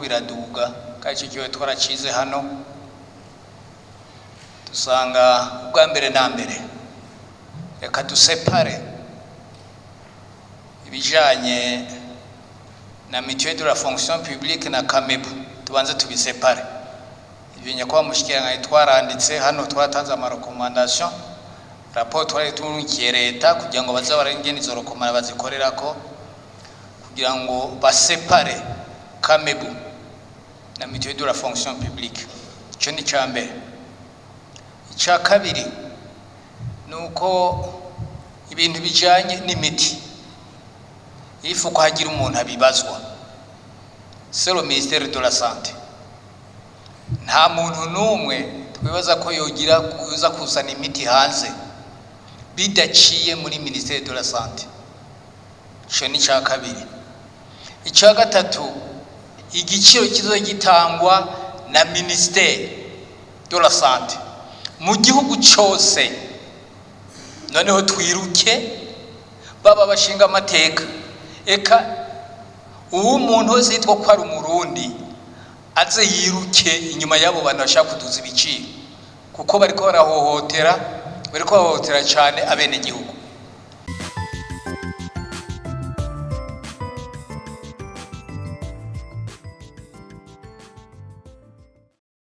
biraduga kandi icyo gihe twaracize hano dusanga ubwa mbere na mbere reka dusepare ibijanye na mutuelle de la fonction publique na Kamebu tubanze tubisepare ibyo nyakwa mushikiranga twaranditse hano twatanze ama recommandation rapport twari tunkiye leta kugira ngo baza barengene izo recommandation bazikorera ko kugira ngo basepare Kamebu na mutuelle de la fonction publique cyo ni cyambere icya kabiri nuko ibintu bijanye n'imiti ifu ko hagira umuntu abibazwa c'est le ministère de la santé nta muntu numwe twibaza ko yogira kuza kusana imiti hanze bidaciye muri ministère de la santé cyo ni cya kabiri icya gatatu igiciro kizogitangwa na ministère de la santé mu gihugu cyose noneho twiruke baba bashinga amateka eka uwo muntu wese yitwa ko ari umurundi aze yiruke inyuma yabo bantu bashaka kuduza ibiciro kuko bariko barahohotera cyane abene gihugu